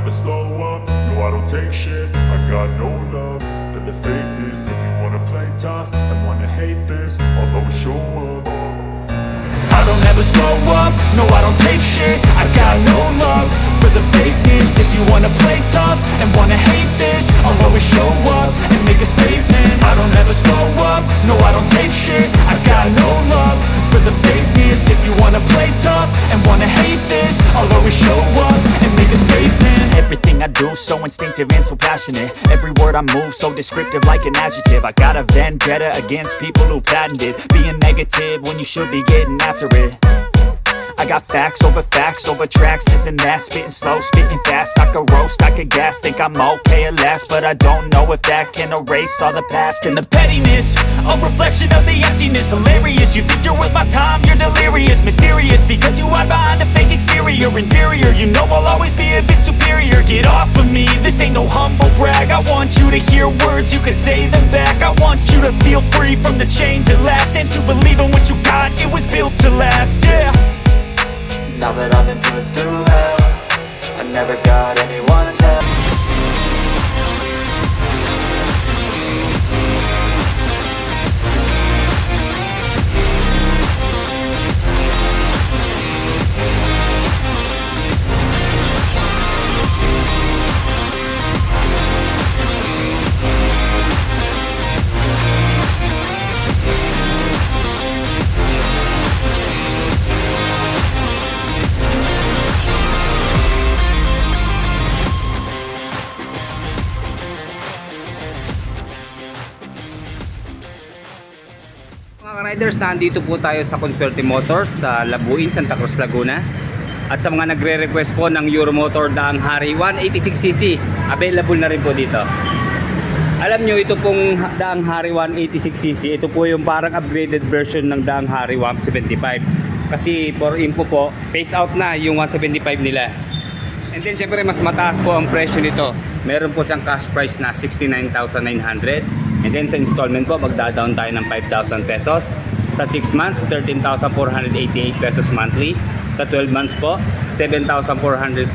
never slow up, no I don't take shit. I got no love for the fakeness. If you wanna play tough and wanna hate this, I'll always show up. I don't ever slow up, no I don't take shit. I got no love for the fakeness. If you wanna play tough and wanna hate this, I'll always show up and make a statement. I don't ever slow up, no I don't take shit. I got no love for the fakeness. If you wanna play tough and wanna hate this, I'll always show up and make a statement. Everything I do so instinctive and so passionate. Every word I move so descriptive like an adjective. I got a vendetta against people who patented being negative when you should be getting after it. I got facts over tracks, this and that. Spitting slow, spitting fast. I could roast, I could gas. Think I'm okay at last, but I don't know if that can erase all the past. And the pettiness, a reflection of the emptiness. Hilarious, you think you're worth my time, you're delirious. Mysterious, because you hide behind a fake exterior. Inferior, you know I'll always be a bit superior. Get off of me, this ain't no humble brag. I want you to hear words, you can say them back. I want you to feel free from the chains at last, and to believe in what you got, it was built to last, yeah. Now that I've been put through hell, I never got anyone's help. Mga riders, nandito po tayo sa Consuerte Motors sa Labuin, Santa Cruz, Laguna. At sa mga nagre-request po ng Euromotor Daang Hari 186cc, available na rin po dito. Alam nyo, ito pong Daang Hari 186cc, ito po yung parang upgraded version ng Daang Hari 175. Kasi for info po, phase out na yung 175 nila. And then syempre mas mataas po ang presyo nito. Meron po siyang cash price na 69,900. And then sa installment po, magda-down tayo ng 5,000 pesos. Sa 6 months, 13,488 pesos monthly. Sa 12 months po, 7,405.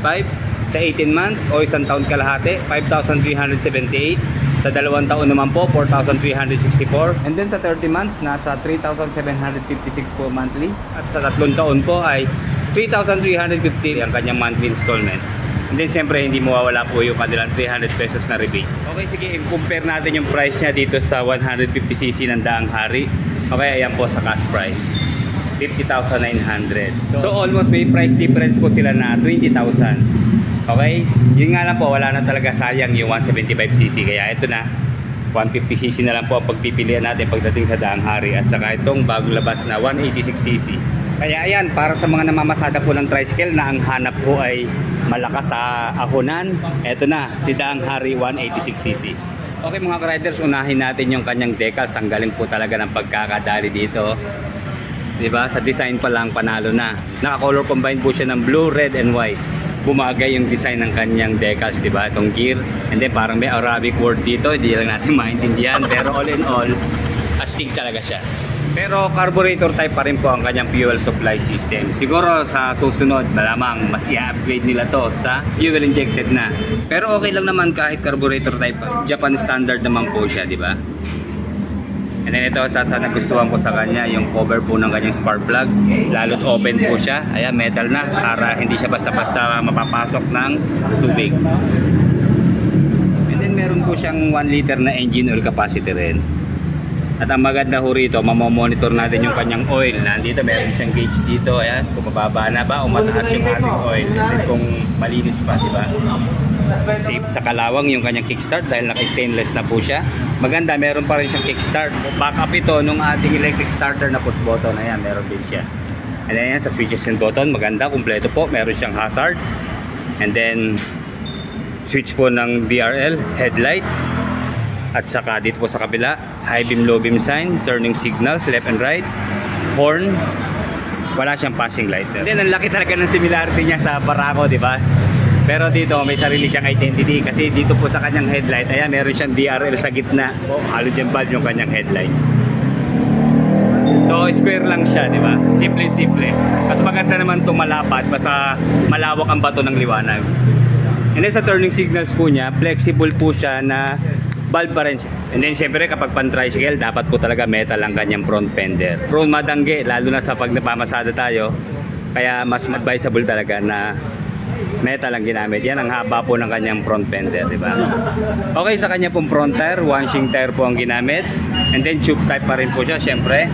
Sa 18 months o isang taon kalahati, 5,378. Sa 2 taon naman po, 4,364. And then sa 30 months, nasa 3,756 po monthly. At sa 3 taon po ay 3,350 ang kanyang monthly installment. And then siyempre hindi mawawala po yung kanilang 300 pesos na rebate. Okay, sige, i-compare natin yung price niya dito sa 150cc ng Daang Hari. Okay, ayan po sa cash price, 50,900. So almost may price difference po sila na 20,000. Okay, yun nga lang po, wala na talaga, sayang yung 175cc. Kaya ito na, 150cc na lang po ang pagpipilian natin pagdating sa Daang Hari. At saka itong bagong labas na 186cc. Kaya ayan, para sa mga namamasada po ng tricycle na ang hanap po ay malakas sa ahonan, eto na, si Daang Hari 186cc. Okay mga riders, unahin natin yung kanyang decals. Ang galing po talaga ng pagkakadali dito. Diba? Sa design pa lang, panalo na. Naka-color combine po siya ng blue, red, and white. Bumagay yung design ng kanyang decals, diba? Itong gear. And then parang may Arabic word dito, hindi lang natin maintindihan. Pero all in all, astig talaga siya. Pero carburetor type pa rin po ang kanyang fuel supply system. Siguro sa susunod, malamang mas i-upgrade nila to sa fuel injected na. Pero okay lang naman kahit carburetor type. Japan standard naman po siya, di ba? And then ito, sa nagustuhan ko sa kanya, yung cover po ng kanyang spark plug. Lalo't open po siya. Ayan, metal na para hindi siya basta-basta mapapasok ng tubig. And then meron po siyang 1 liter na engine oil capacity rin. At ang maganda ho rito, mamomonitor natin yung kanyang oil. Nandito, meron siyang gauge dito. Ayan, kung mababa na ba o mataas yung ating oil. And kung malinis pa, diba? Safe sa kalawang yung kanyang kickstart dahil naka-stainless na po siya. Maganda, meron pa rin siyang kickstart. Backup ito nung ating electric starter na push button. Ayan, meron din siya. And then sa switches and button, maganda, kumpleto po. Meron siyang hazard. And then, switch po ng DRL, headlight. At saka dito po sa kabila, high beam, low beam sign, turning signals, left and right, horn, wala siyang passing light. Then ang laki talaga ng similarity niya sa Barako, di ba? Pero dito may sarili siyang identity kasi dito po sa kanyang headlight, ayan, meron siyang DRL sa gitna. O, halogen bulb yung kanyang headlight. So square lang siya, di ba? Simple. Mas maganda naman itong malapad, basta malawak ang bato ng liwanag. And then sa turning signals po niya, flexible po siya na valve pa rin siya. And then syempre kapag pan-tricycle, dapat po talaga metal ang kanyang front fender. Prone madangge, lalo na sa pag napamasada tayo. Kaya mas advisable talaga na metal ang ginamit. Yan ang haba po ng kanyang front fender, di ba? Okay, sa kanya pong front tire, one-shing tire po ang ginamit. And then tube type pa rin po siya, syempre.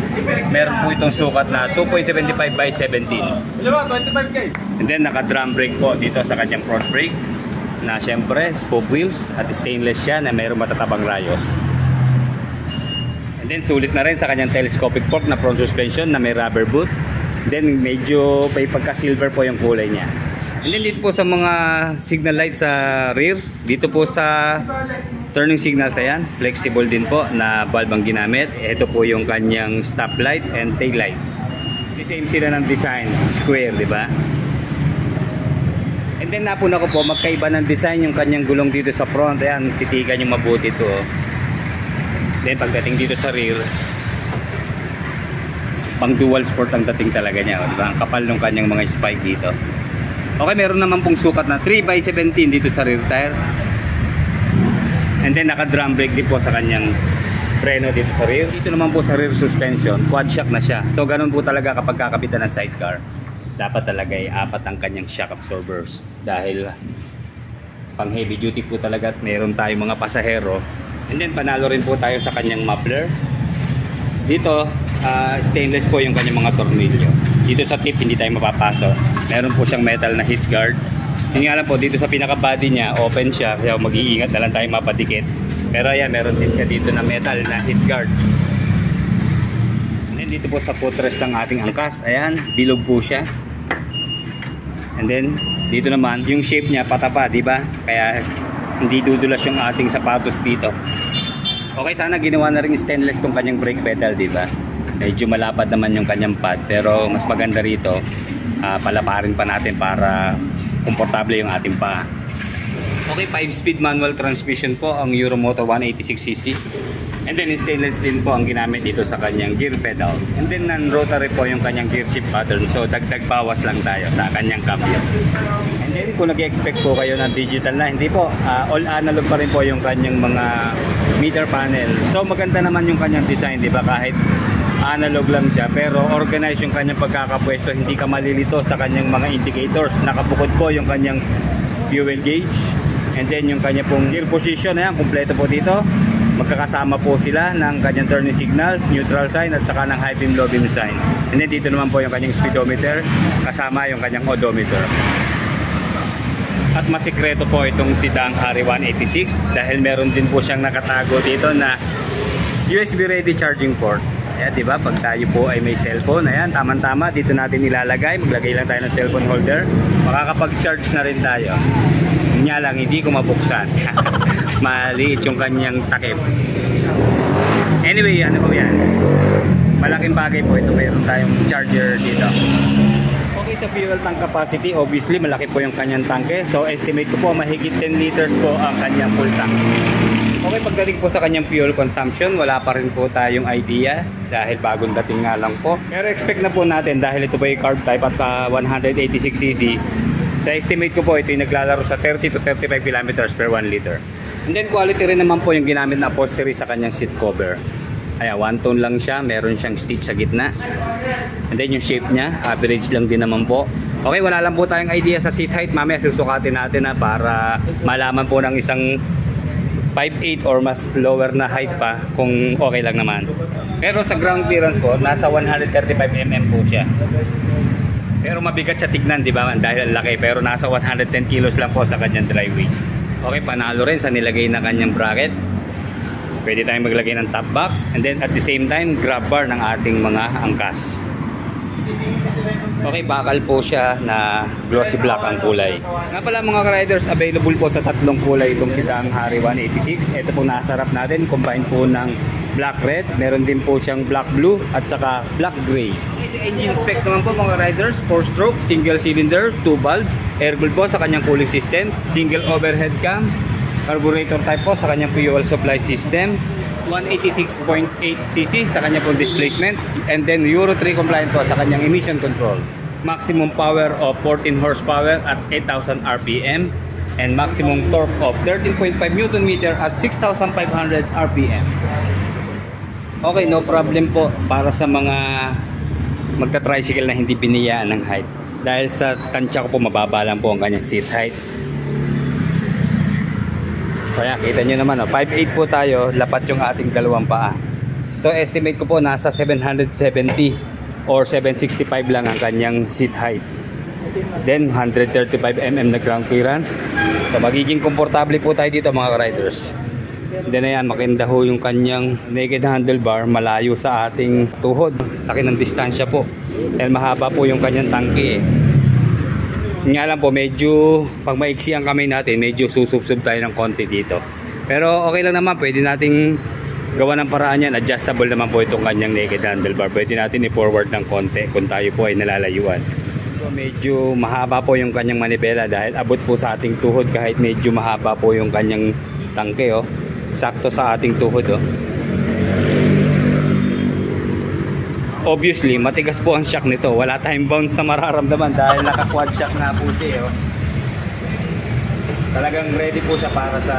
Meron po itong sukat na 2.75 by 17. 25K. And then naka-drum brake po dito sa kanyang front brake. Na syempre, spoke wheels at stainless siya na mayroong matatabang rayos. And then sulit na rin sa kanyang telescopic fork na front suspension na may rubber boot. Then medyo may pagka-silver po yung kulay niya. And then dito po sa mga signal light sa rear, dito po sa turning signals, ayan, flexible din po na valve ang ginamit. Ito po yung kanyang stop light and tail lights. The same sila ng design, square, di ba? And then napuna ko po, magkaiba ng design yung kanyang gulong dito sa front. Ayan, titigan yung mabuti ito. Then pagdating dito sa rear, pang dual sport ang dating talaga niya, diba? Ang kapal ng kanyang mga spike dito. Okay, meron naman pong sukat na 3x17 dito sa rear tire. And then naka-drum brake din po sa kanyang preno dito sa rear. Dito naman po sa rear suspension, quad shock na siya. So ganun po talaga kapag kakapitan ng sidecar. Dapat talaga ay 4 ang kanyang shock absorbers. Dahil pang heavy duty po talaga at meron tayong mga pasahero. And then panalo rin po tayo sa kanyang muffler. Dito, stainless po yung kanyang mga tornilyo. Dito sa tip hindi tayo mapapasok. Meron po siyang metal na heat guard. Yung nga lang po, dito sa pinaka-body niya, open siya. Kaya mag-iingat na lang tayo mapadikit. Pero ayan, meron din siya dito na metal na heat guard. And then dito po sa footrest ng ating angkas, ayan, bilog po siya. And then dito naman, yung shape niya patapa, di ba? Kaya hindi dudulas yung ating sapatos dito. Okay, sana ginawa na rin stainless tong kanyang brake pedal, di ba? Medyo malapad naman yung kanyang pad, pero mas maganda rito, palaparin pa natin para komportable yung ating paa. Okay, 5-speed manual transmission po ang Euromoto 186cc. And then stainless din po ang ginamit dito sa kanyang gear pedal. And then non-rotary po yung kanyang gear shift pattern. So dagdag bawas lang tayo sa kanyang cambio. And then kung nag-expect po kayo ng digital na, hindi po. All analog pa rin po yung kanyang mga meter panel. So maganda naman yung kanyang design, di ba? Kahit analog lang siya, pero organize yung kanyang pagkakapwesto. Hindi ka malilito sa kanyang mga indicators. Nakabukod po yung kanyang fuel gauge. And then yung kanya pong gear position, ayan, kumpleto po dito. Magkakasama po sila ng kanyang turning signals, neutral sign at saka ng high beam, low beam sign. And then dito naman po yung kanyang speedometer, kasama yung kanyang odometer. At masikreto po itong si Dang Hari 186 dahil meron din po siyang nakatago dito na USB ready charging port. Ayan, diba? Pag tayo po ay may cellphone, ayan, tama-tama, dito natin ilalagay. Maglagay lang tayo ng cellphone holder. Makakapag-charge na rin tayo. Nya lang, hindi ko mabuksan. Maliit yung kanyang takip. Anyway, ano po yan? Malaking bagay po ito. Mayroon tayong charger dito. Okay, sa fuel tank capacity, obviously, malaki po yung kanyang tanke. So, estimate ko po, mahigit 10 liters po ang kanyang full tank. Okay, pagdating po sa kanyang fuel consumption, wala pa rin po tayong idea dahil bagong dating nga lang po. Pero expect na po natin dahil ito po ay carb type at 186cc. Sa estimate ko po, ito yung naglalaro sa 30 to 35 kilometers per 1 liter. And then quality rin naman po yung ginamit na upholstery sa kanyang seat cover. Ayan, one tone lang siya, meron siyang stitch sa gitna. And then yung shape niya, average lang din naman po. Okay, wala lang po tayong idea sa seat height. Mamaya susukatin natin na para malaman po ng isang 5'8 or mas lower na height pa kung okay lang naman. Pero sa ground clearance ko, nasa 135mm po siya. Pero mabigat siya tignan, di ba? Dahil ang laki. Pero nasa 110 kilos lang po sa kanyang dry weight. Okay, panalo rin sa nilagay na kanyang bracket. Pwede tayong maglagay ng top box. And then at the same time, grab bar ng ating mga angkas. Okay, bakal po siya na glossy black ang kulay. Nga pala mga riders, available po sa tatlong kulay itong si Dang Hari 186. Ito po nasa harap natin, combine po ng black red. Meron din po siyang black blue at saka black gray. Engine specs naman po mga riders, 4-stroke, single cylinder, 2 valve, air cooled po sa kanyang cooling system, single overhead cam, carburetor type po sa kanyang fuel supply system, 186.8cc sa kanyang pong displacement, and then Euro 3 compliant po sa kanyang emission control. Maximum power of 14 horsepower at 8,000 RPM. and maximum torque of 13.5 Newton meter at 6,500 RPM. Okay, no problem po para sa mga magta-tricycle na hindi biniyaan ng height. Dahil sa tansya ko po, mababa lang po ang kanyang seat height. Kaya kita nyo naman, 5'8 po tayo, lapat yung ating dalawang paa. So estimate ko po nasa 770 or 765 lang ang kanyang seat height. Then 135mm na ground clearance. So magiging komportable po tayo dito mga riders. Then ayan, makinda ho yung kanyang naked handlebar, malayo sa ating tuhod. Laki ng distansya po. Dahil mahaba po yung kanyang tangke eh. Nga lang po, medyo pag maiksi ang kamay natin, medyo susubsub tayo ng konti dito. Pero okay lang naman, pwede nating gawa ng paraan yan. Adjustable naman po itong kanyang naked handlebar. Pwede natin i-forward ng konti kung tayo po ay nalalayuan. So medyo mahaba po yung kanyang manibela dahil abot po sa ating tuhod kahit medyo mahaba po yung kanyang tangke oh. Sakto sa ating tuhod oh. Obviously, matigas po ang shock nito. Wala tayong bounce na mararamdaman dahil naka-quad shock na po siya oh. Talagang ready po siya para sa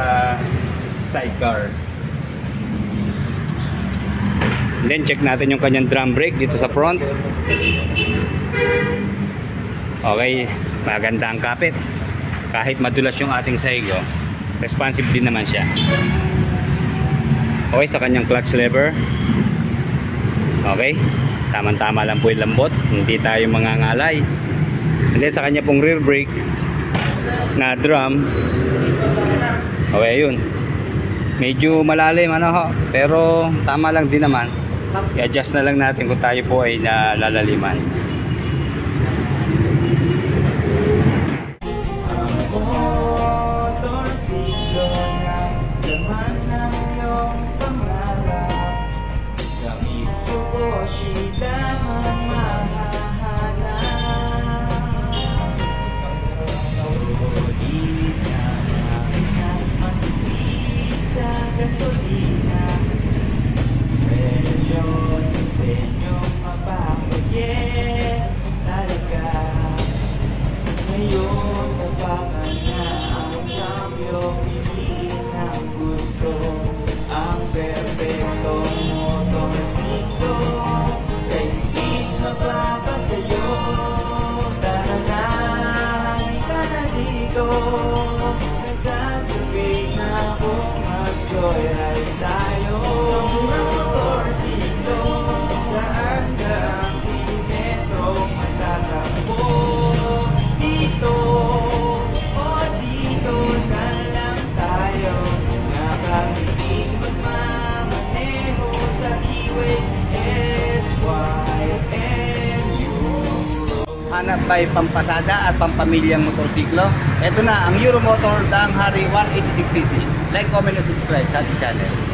sidecar. Then check natin yung kanyang drum brake dito sa front. Okay, maganda ang kapit. Kahit madulas yung ating sahig oh, responsive din naman siya. Okay, sa kanyang clutch lever. Okay, tamang-tama lang po yung lambot. Hindi tayo mangangalay. And then sa kanya pong rear brake na drum. Okay, yun. Medyo malalim ano ho. Pero tama lang din naman. I-adjust na lang natin kung tayo po ay nalalaliman. Hanap by pampasada at pampamilyang motorsiklo. Ito na ang Euromotor Daang Hari 186cc. Like, comment, and subscribe sa ating channel.